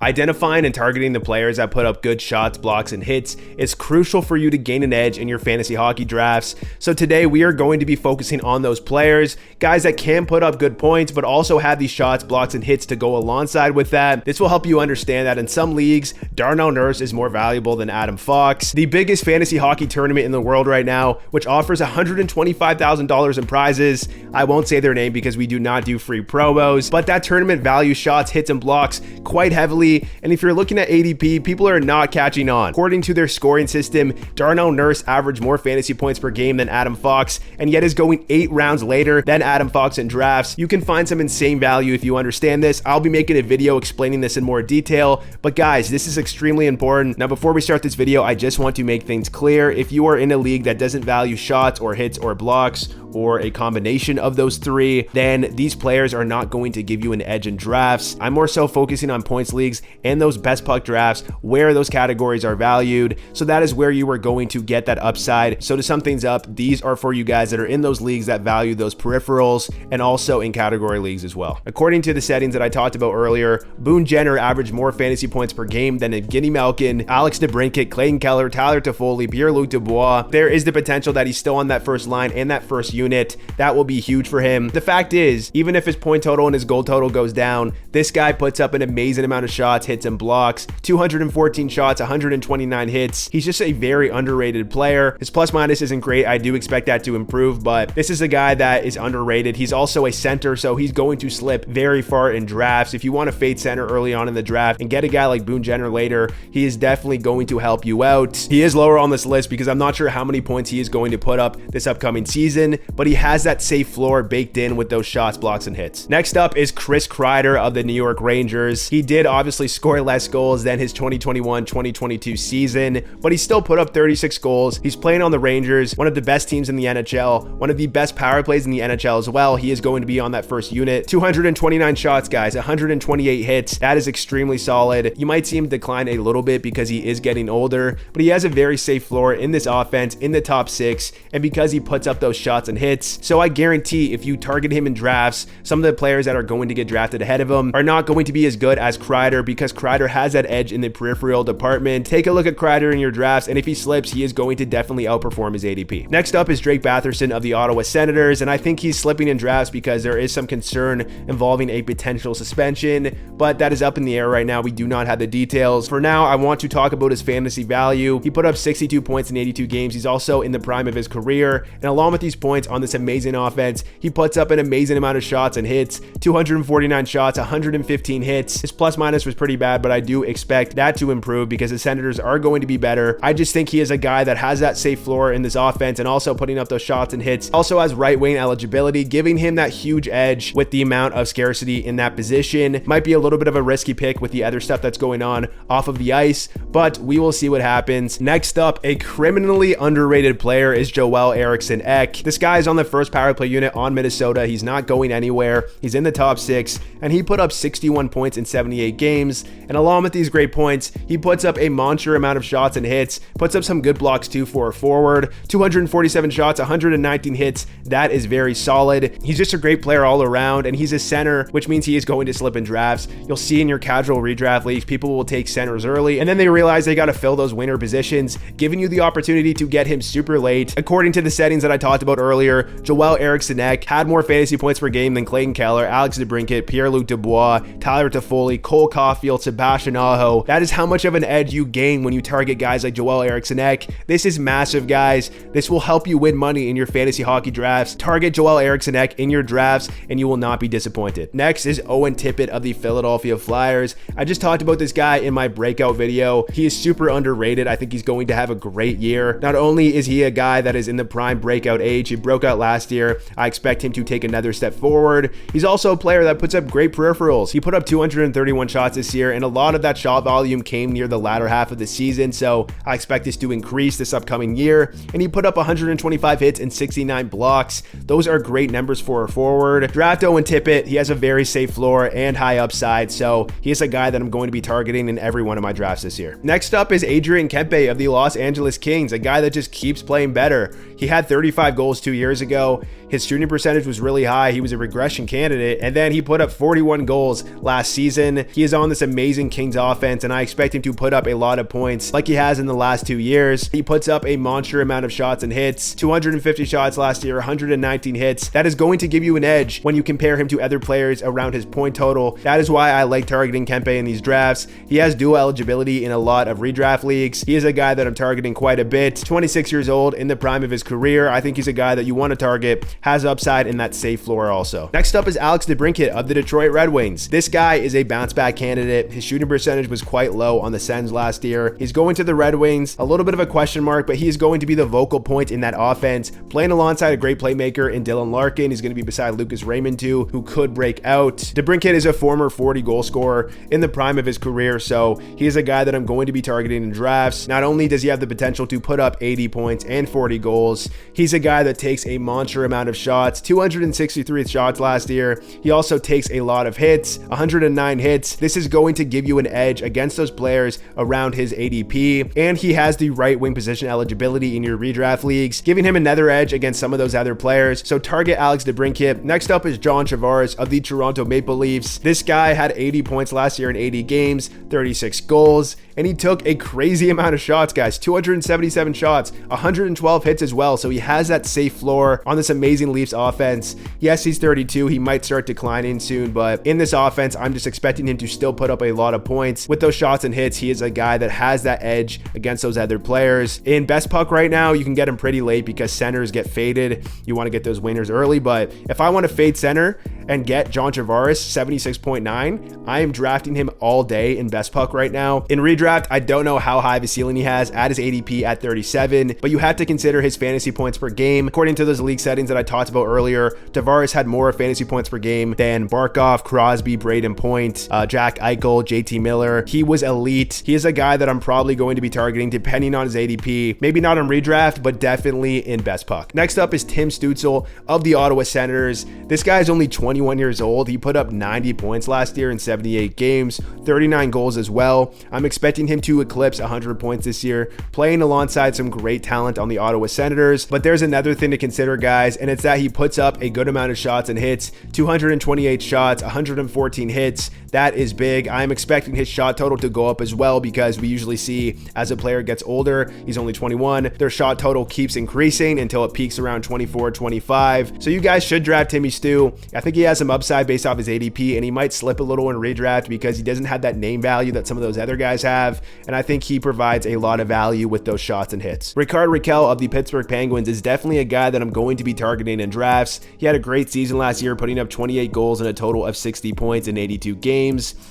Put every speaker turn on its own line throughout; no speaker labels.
Identifying and targeting the players that put up good shots, blocks, and hits is crucial for you to gain an edge in your fantasy hockey drafts. So today we are going to be focusing on those players, guys that can put up good points, but also have these shots, blocks, and hits to go alongside with that. This will help you understand that in some leagues, Darnell Nurse is more valuable than Adam Fox. The biggest fantasy hockey tournament in the world right now, which offers $125,000 in prizes. I won't say their name because we do not do free promos, but that tournament values shots, hits, and blocks quite heavily. And if you're looking at ADP, people are not catching on. According to their scoring system, Darnell Nurse averaged more fantasy points per game than Adam Fox, and yet is going 8 rounds later than Adam Fox in drafts. You can find some insane value if you understand this. I'll be making a video explaining this in more detail, but guys, this is extremely important. Now, before we start this video, I just want to make things clear. If you are in a league that doesn't value shots or hits or blocks, or a combination of those three, then these players are not going to give you an edge in drafts. I'm more so focusing on points leagues and those best puck drafts where those categories are valued. So that is where you are going to get that upside. So to sum things up, these are for you guys that are in those leagues that value those peripherals and also in category leagues as well. According to the settings that I talked about earlier, Boone Jenner averaged more fantasy points per game than Evgeny Malkin, Alex Debrincat, Clayton Keller, Tyler Toffoli, Pierre-Luc Dubois. There is the potential that he's still on that first line and that first unit. That will be huge for him. The fact is, even if his point total and his goal total goes down, this guy puts up an amazing amount of shots, hits, and blocks. 214 shots, 129 hits. He's just a very underrated player. His plus minus isn't great. I do expect that to improve, but this is a guy that is underrated. He's also a center, so he's going to slip very far in drafts. If you want to fade center early on in the draft and get a guy like Boone Jenner later, he is definitely going to help you out. He is lower on this list because I'm not sure how many points he is going to put up this upcoming season, but he has that safe floor baked in with those shots, blocks, and hits. Next up is Chris Kreider of the New York Rangers. He did obviously score less goals than his 2021-2022 season, but he still put up 36 goals. He's playing on the Rangers, one of the best teams in the NHL, one of the best power plays in the NHL as well. He is going to be on that first unit. 229 shots, guys, 128 hits. That is extremely solid. You might see him decline a little bit because he is getting older, but he has a very safe floor in this offense in the top 6, and because he puts up those shots and hits. So I guarantee if you target him in drafts, some of the players that are going to get drafted ahead of him are not going to be as good as Kreider because Kreider has that edge in the peripheral department. Take a look at Kreider in your drafts, and if he slips, he is going to definitely outperform his ADP. Next up is Drake Batherson of the Ottawa Senators, and I think he's slipping in drafts because there is some concern involving a potential suspension, but that is up in the air right now. We do not have the details. For now, I want to talk about his fantasy value. He put up 62 points in 82 games. He's also in the prime of his career, and along with these points on this amazing offense, he puts up an amazing amount of shots and hits. 249 shots, 115 hits. His plus minus was pretty bad, but I do expect that to improve because the Senators are going to be better. I just think he is a guy that has that safe floor in this offense and also putting up those shots and hits. Also has right wing eligibility, giving him that huge edge with the amount of scarcity in that position. Might be a little bit of a risky pick with the other stuff that's going on off of the ice, but we will see what happens. Next up, a criminally underrated player is Joel Eriksson Ek. This guy is on the first power play unit on Minnesota. He's not going anywhere. He's in the top 6, and he put up 61 points in 78 games. And along with these great points, he puts up a monster amount of shots and hits, puts up some good blocks too for a forward. 247 shots, 119 hits. That is very solid. He's just a great player all around, and he's a center, which means he is going to slip in drafts. You'll see in your casual redraft leagues, people will take centers early, and then they realize they got to fill those winner positions, giving you the opportunity to get him super late. According to the settings that I talked about earlier, Joel Eriksson Ek had more fantasy points per game than Clayton Keller, Alex Debrincat, Pierre-Luc Dubois, Tyler Toffoli, Cole Caulfield, Sebastian Aho. That is how much of an edge you gain when you target guys like Joel Eriksson Ek. This is massive, guys. This will help you win money in your fantasy hockey drafts. Target Joel Eriksson Ek in your drafts, and you will not be disappointed. Next is Owen Tippett of the Philadelphia Flyers. I just talked about this guy in my breakout video. He is super underrated. I think he's going to have a great year. Not only is he a guy that is in the prime breakout age, he broke out last year. I expect him to take another step forward. He's also a player that puts up great peripherals. He put up 231 shots this year, and a lot of that shot volume came near the latter half of the season, so I expect this to increase this upcoming year. And he put up 125 hits and 69 blocks. Those are great numbers for a forward. Draft Owen Tippett. He has a very safe floor and high upside, so he is a guy that I'm going to be targeting in every one of my drafts this year. Next up is Adrian Kempe of the Los Angeles Kings, a guy that just keeps playing better. He had 35 goals 2 years ago. His shooting percentage was really high. He was a regression candidate, and then he put up 41 goals last season. He is on this amazing Kings offense, and I expect him to put up a lot of points like he has in the last 2 years. He puts up a monster amount of shots and hits, 250 shots last year, 119 hits. That is going to give you an edge when you compare him to other players around his point total. That is why I like targeting Kempe in these drafts. He has dual eligibility in a lot of redraft leagues. He is a guy that I'm targeting quite a bit. 26 years old, in the prime of his career. I think he's a guy that you want to target, has upside in that safe floor also. Next up is Alex Debrincat of the Detroit Red Wings. This guy is a bounce back candidate. His shooting percentage was quite low on the Sens last year. He's going to the Red Wings, a little bit of a question mark, but he is going to be the vocal point in that offense, playing alongside a great playmaker in Dylan Larkin. He's going to be beside Lucas Raymond too, who could break out. Debrincat is a former 40 goal scorer in the prime of his career, so he is a guy that I'm going to be targeting in drafts. Not only does he have the potential to put up 80 points and 40 goals, he's a guy that takes a monster amount of shots, 263 shots last year. He also takes a lot of hits, 109 hits. This is going to give you an edge against those players around his ADP, and he has the right wing position eligibility in your redraft leagues, giving him another edge against some of those other players. So target Alex Debrincat. Next up is John Tavares of the Toronto Maple Leafs. This guy had 80 points last year in 80 games, 36 goals, and he took a crazy amount of shots, guys. 277 shots, 112 hits as well. So he has that safe floor on this amazing Leafs offense. Yes, he's 32. He might start declining soon, but in this offense, I'm just expecting him to still put up a lot of points. With those shots and hits, he is a guy that has that edge against those other players. In Best Puck right now, you can get him pretty late because centers get faded. You want to get those winners early, but if I want to fade center and get John Tavares 76.9, I am drafting him all day in Best Puck right now. In redraft, I don't know how high of a ceiling he has at his ADP at 37, but you have to consider his fantasy points per game. According to those league settings that I talked about earlier, Tavares had more fantasy points per game than Barkov, Crosby, Braden Point, Jack Eichel, J.T. Miller. He was elite. He is a guy that I'm probably going to be targeting depending on his ADP. Maybe not on redraft, but definitely in Best Puck. Next up is Tim Stützle of the Ottawa Senators. This guy is only 21 years old. He put up 90 points last year in 78 games, 39 goals as well. I'm expecting him to eclipse 100 points this year, playing alongside some great talent on the Ottawa Senators. But there's another thing to consider, guys, and it's that he puts up a good amount of shots and hits, 228 shots, 114 hits. That is big. I'm expecting his shot total to go up as well because we usually see as a player gets older, he's only 21, their shot total keeps increasing until it peaks around 24, 25. So you guys should draft Timmy Stu. I think he has some upside based off his ADP, and he might slip a little in redraft because he doesn't have that name value that some of those other guys have, and I think he provides a lot of value with those shots and hits. Rickard Rakell of the Pittsburgh Penguins is definitely a guy that I'm going to be targeting in drafts. He had a great season last year, putting up 28 goals and a total of 60 points in 82 games.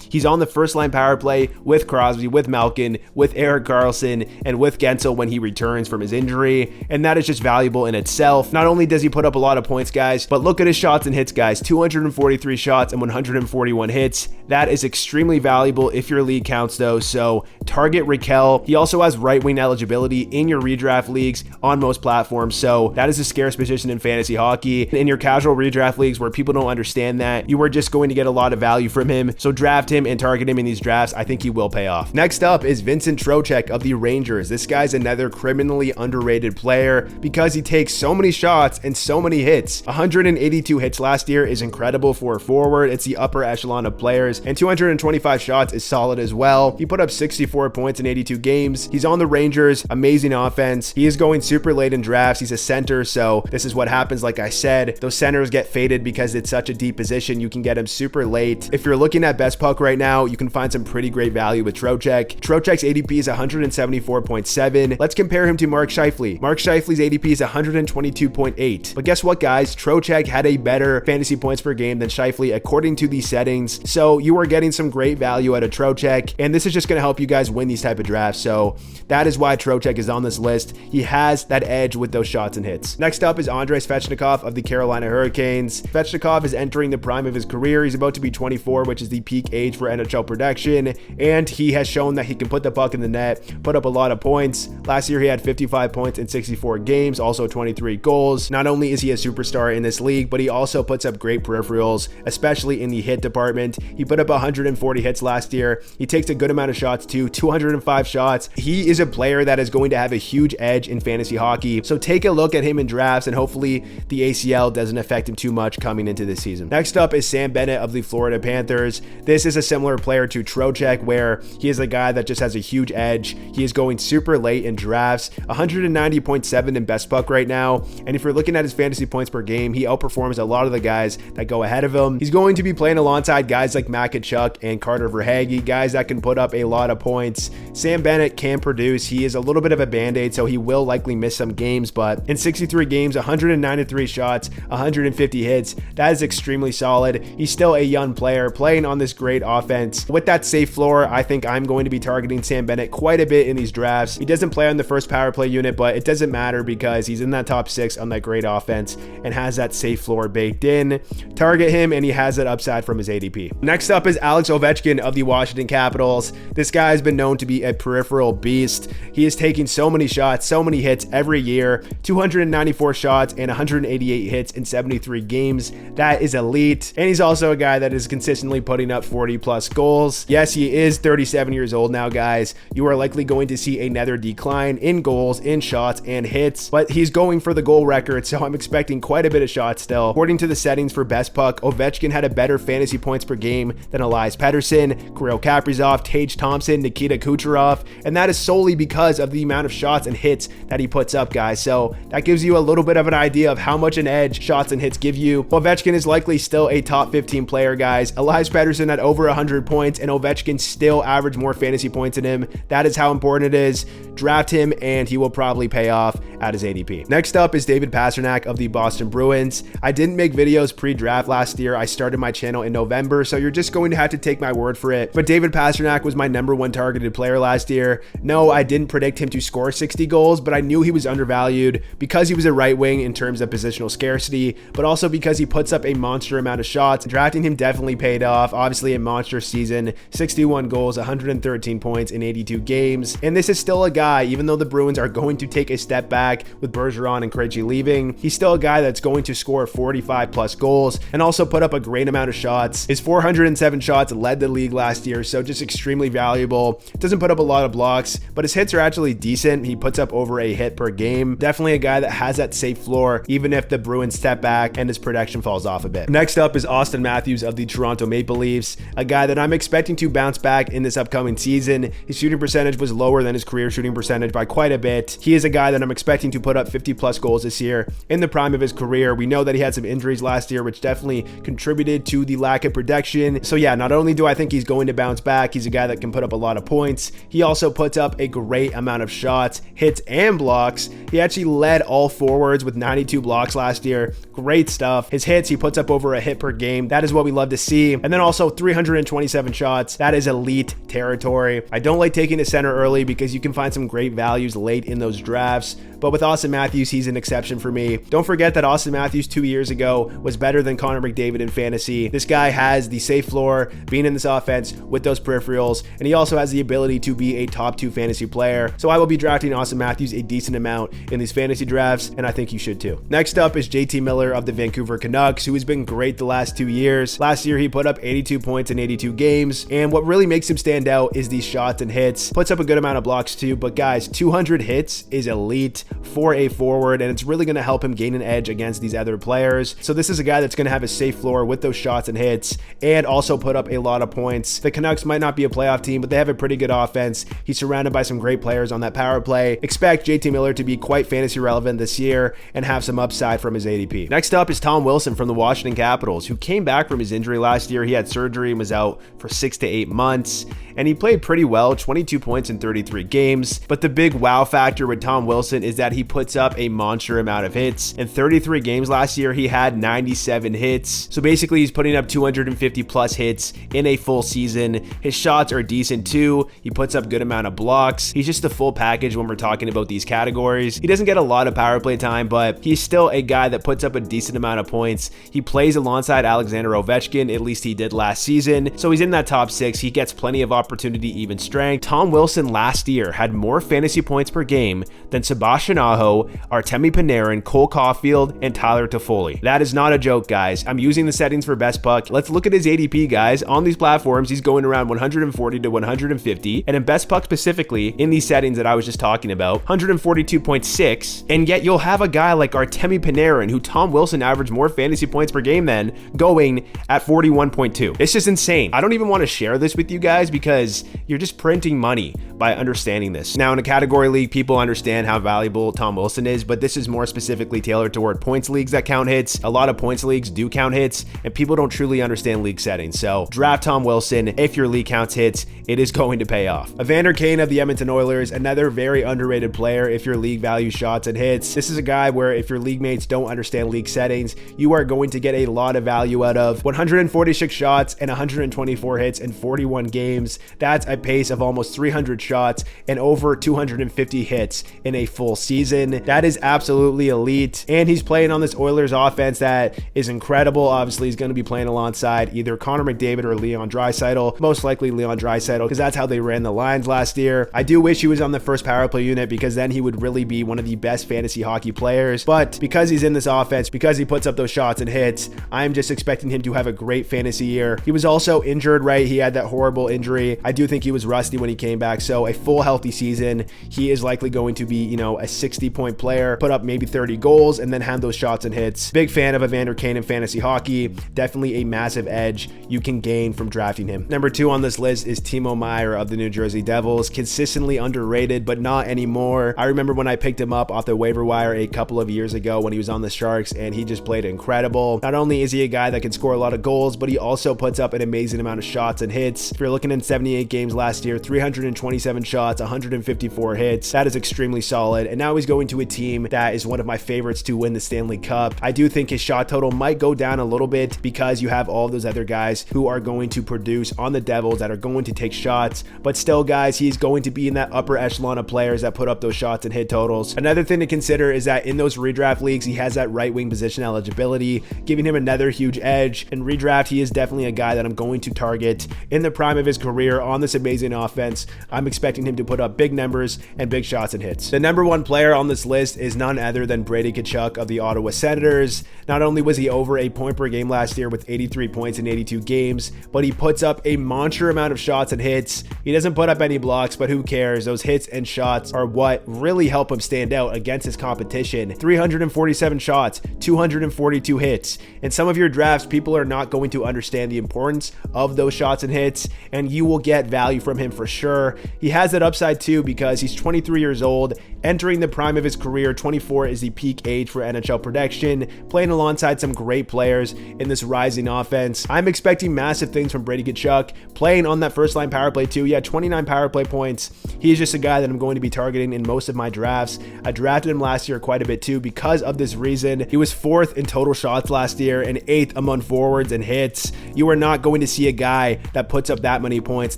He's on the first line power play with Crosby, with Malkin, with Erik Karlsson, and with Gensel when he returns from his injury, and that is just valuable in itself. Not only does he put up a lot of points, guys, but look at his shots and hits, guys. 243 shots and 141 hits. That is extremely valuable if your league counts though, so target Rakell. He also has right wing eligibility in your redraft leagues on most platforms, so that is a scarce position in fantasy hockey. In your casual redraft leagues where people don't understand that, you are just going to get a lot of value from him, so draft him and target him in these drafts. I think he will pay off. Next up is Vincent Trocheck of the Rangers. This guy's another criminally underrated player because he takes so many shots and so many hits. 182 hits last year is incredible for a forward. It's the upper echelon of players, and 225 shots is solid as well. He put up 64 points in 82 games. He's on the Rangers, amazing offense. He is going super late in drafts. He's a center, so this is what happens. Like I said, those centers get faded because it's such a deep position. You can get him super late. If you're looking at Best Puck right now, you can find some pretty great value with Trocheck. Trocheck's ADP is 174.7. Let's compare him to Mark Scheifele. Mark Scheifele's ADP is 122.8. But guess what, guys? Trocheck had a better fantasy points per game than Scheifele according to these settings. So you are getting some great value out of Trocheck, and this is just going to help you guys win these type of drafts. So that is why Trocheck is on this list. He has that edge with those shots and hits. Next up is Andrei Svechnikov of the Carolina Hurricanes. Svechnikov is entering the prime of his career. He's about to be 24, which is the peak age for NHL production, and he has shown that he can put the puck in the net, put up a lot of points. Last year he had 55 points in 64 games, also 23 goals. Not only is he a superstar in this league, but he also puts up great peripherals, especially in the hit department. He put up 140 hits last year. He takes a good amount of shots too, 205 shots. He is a player that is going to have a huge edge in fantasy hockey. So take a look at him in drafts, and hopefully the ACL doesn't affect him too much coming into this season. Next up is Sam Bennett of the Florida Panthers. This is a similar player to Trocheck, where he is a guy that just has a huge edge. He is going super late in drafts, 190.7 in best puck right now. And if you're looking at his fantasy points per game, he outperforms a lot of the guys that go ahead of him. He's going to be playing alongside guys like Tkachuk and Carter Verhaeghe, guys that can put up a lot of points. Sam Bennett can produce. He is a little bit of a band-aid, so he will likely miss some games, but in 63 games, 193 shots, 150 hits, that is extremely solid. He's still a young player playing on this great offense. With that safe floor, I think I'm going to be targeting Sam Bennett quite a bit in these drafts. He doesn't play on the first power play unit, but it doesn't matter because he's in that top 6 on that great offense and has that safe floor baked in. Target him, and he has that upside from his ADP. Next up is Alex Ovechkin of the Washington Capitals. This guy has been known to be a peripheral beast. He is taking so many shots, so many hits every year, 294 shots and 188 hits in 73 games. That is elite. And he's also a guy that is consistently putting up 40 plus goals. Yes, he is 37 years old now, guys. You are likely going to see another decline in goals, in shots, and hits, but he's going for the goal record, so I'm expecting quite a bit of shots still. According to the settings for best puck, Ovechkin had a better fantasy points per game than Elias Pettersson, Kirill Kaprizov, Tage Thompson, Nikita Kucherov, and that is solely because of the amount of shots and hits that he puts up, guys. So that gives you a little bit of an idea of how much an edge shots and hits give you. Ovechkin is likely still a top 15 player, guys. Elias Pettersson had over 100 points, and Ovechkin still averaged more fantasy points than him. That is how important it is. Draft him, and he will probably pay off at his ADP. Next up is David Pastrnak of the Boston Bruins. I didn't make videos pre-draft last year. I started my channel in November, so you're just going to have to take my word for it. But David Pastrnak was my #1 targeted player last year. No, I didn't predict him to score 60 goals, but I knew he was undervalued because he was a right wing in terms of positional scarcity, but also because he puts up a monster amount of shots. Drafting him definitely paid off. Obviously a monster season, 61 goals, 113 points in 82 games. And this is still a guy, even though the Bruins are going to take a step back with Bergeron and Krejci leaving, he's still a guy that's going to score 45 plus goals and also put up a great amount of shots. His 407 shots led the league last year, so just extremely valuable. Doesn't put up a lot of blocks, but his hits are actually decent. He puts up over a hit per game. Definitely a guy that has that safe floor, even if the Bruins step back and his production falls off a bit. Next up is Auston Matthews of the Toronto Maple Leafs, a guy that I'm expecting to bounce back in this upcoming season. His shooting percentage was lower than his career shooting percentage by quite a bit. He is a guy that I'm expecting to put up 50 plus goals this year in the prime of his career. We know that he had some injuries last year, which definitely contributed to the lack of production. So yeah, not only do I think he's going to bounce back, he's a guy that can put up a lot of points. He also puts up a great amount of shots, hits, and blocks. He actually led all forwards with 92 blocks last year. Great stuff. His hits, he puts up over a hit per game. That is what we love to see. And then also 327 shots. That is elite territory. I don't like taking a center early because you can find some great values late in those drafts. But with Auston Matthews, he's an exception for me. Don't forget that Auston Matthews 2 years ago was better than Connor McDavid in fantasy. This guy has the safe floor, being in this offense with those peripherals, and he also has the ability to be a top 2 fantasy player. So I will be drafting Auston Matthews a decent amount in these fantasy drafts, and I think you should too. Next up is J.T. Miller of the Vancouver Canucks, who has been great the last 2 years. Last year, he put up 82 points in 82 games, and what really makes him stand out is these shots and hits. Puts up a good amount of blocks too, but guys, 200 hits is elite for a forward, and it's really going to help him gain an edge against these other players. So this is a guy that's going to have a safe floor with those shots and hits and also put up a lot of points. The Canucks might not be a playoff team, but they have a pretty good offense. He's surrounded by some great players on that power play. Expect JT Miller to be quite fantasy relevant this year and have some upside from his ADP. Next up is Tom Wilson from the Washington Capitals, who came back from his injury last year. He had surgery and was out for 6 to 8 months, and he played pretty well, 22 points in 33 games. But the big wow factor with Tom Wilson is that he puts up a monster amount of hits. In 33 games last year, he had 97 hits. So basically, he's putting up 250 plus hits in a full season. His shots are decent too. He puts up good amount of blocks. He's just a full package when we're talking about these categories. He doesn't get a lot of power play time, but he's still a guy that puts up a decent amount of points. He plays alongside Alexander Ovechkin, at least he did last season. So he's in that top 6. He gets plenty of opportunity, even strength. Tom Wilson last year had more fantasy points per game than Sebastian Aho, Artemi Panarin, Cole Caulfield, and Tyler Toffoli. That is not a joke, guys. I'm using the settings for best puck. Let's look at his ADP, guys. On these platforms, he's going around 140 to 150, and in best puck specifically, in these settings that I was just talking about, 142.6, and yet you'll have a guy like Artemi Panarin, who Tom Wilson averaged more fantasy points per game than, going at 41.2. It's just insane. I don't even want to share this with you guys because you're just printing money by understanding this. Now, in a category league, people understand how valuable Tom Wilson is, but this is more specifically tailored toward points leagues that count hits. A lot of points leagues do count hits, and people don't truly understand league settings. So draft Tom Wilson. If your league counts hits, it is going to pay off. Evander Kane of the Edmonton Oilers, another very underrated player if your league values shots and hits. This is a guy where if your league mates don't understand league settings, you are going to get a lot of value out of. 146 shots and 124 hits in 41 games. That's a pace of almost 300 shots and over 250 hits in a full season. That is absolutely elite, and he's playing on this Oilers offense that is incredible. Obviously, he's going to be playing alongside either Connor McDavid or Leon Draisaitl, most likely Leon Draisaitl, because that's how they ran the lines last year. I do wish he was on the first power play unit because then he would really be one of the best fantasy hockey players, but because he's in this offense, because he puts up those shots and hits, I'm just expecting him to have a great fantasy year. He was also injured, right? He had that horrible injury. I do think he was rusty when he came back, so a full healthy season, he is likely going to be, a 60-point player, put up maybe 30 goals, and then have those shots and hits. Big fan of Evander Kane in fantasy hockey. Definitely a massive edge you can gain from drafting him. Number 2 on this list is Timo Meier of the New Jersey Devils. Consistently underrated, but not anymore. I remember when I picked him up off the waiver wire a couple of years ago when he was on the Sharks, and he just played incredible. Not only is he a guy that can score a lot of goals, but he also puts up an amazing amount of shots and hits. If you're looking in 78 games last year, 327 shots, 154 hits. That is extremely solid. And now he's going to a team that is one of my favorites to win the Stanley Cup. I do think his shot total might go down a little bit because you have all those other guys who are going to produce on the Devils that are going to take shots, but still, guys, he's going to be in that upper echelon of players that put up those shots and hit totals. Another thing to consider is that in those redraft leagues, he has that right wing position eligibility, giving him another huge edge. In redraft, he is definitely a guy that I'm going to target in the prime of his career on this amazing offense. I'm expecting him to put up big numbers and big shots and hits. The number 1 player on this list is none other than Brady Tkachuk of the Ottawa Senators. Not only was he over a point per game last year with 83 points in 82 games, but he puts up a monster amount of shots and hits. He doesn't put up any blocks, but who cares? Those hits and shots are what really help him stand out against his competition. 347 shots, 242 hits. In some of your drafts, people are not going to understand the importance of those shots and hits, and you will get value from him for sure. He has that upside too because he's 23 years old, entering the prime of his career. 24 is the peak age for NHL production, playing alongside some great players in this rising offense. I'm expecting massive things from Brady Tkachuk, playing on that first line power play too. Yeah, 29 power play points. He's just a guy that I'm going to be targeting in most of my drafts. I drafted him last year quite a bit too because of this reason. He was 4th in total shots last year and 8th among forwards and hits. You are not going to see a guy that puts up that many points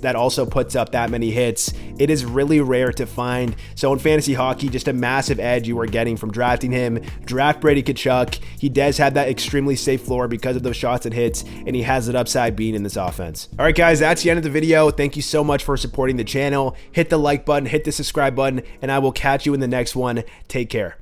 that also puts up that many hits. It is really rare to find. So in fantasy hockey, just a massive edge you are getting from drafting him. Draft Brady Tkachuk. He does have that extremely safe floor because of those shots and hits, and he has it upside being in this offense. All right, guys, that's the end of the video. Thank you so much for supporting the channel. Hit the like button, hit the subscribe button, and I will catch you in the next one. Take care.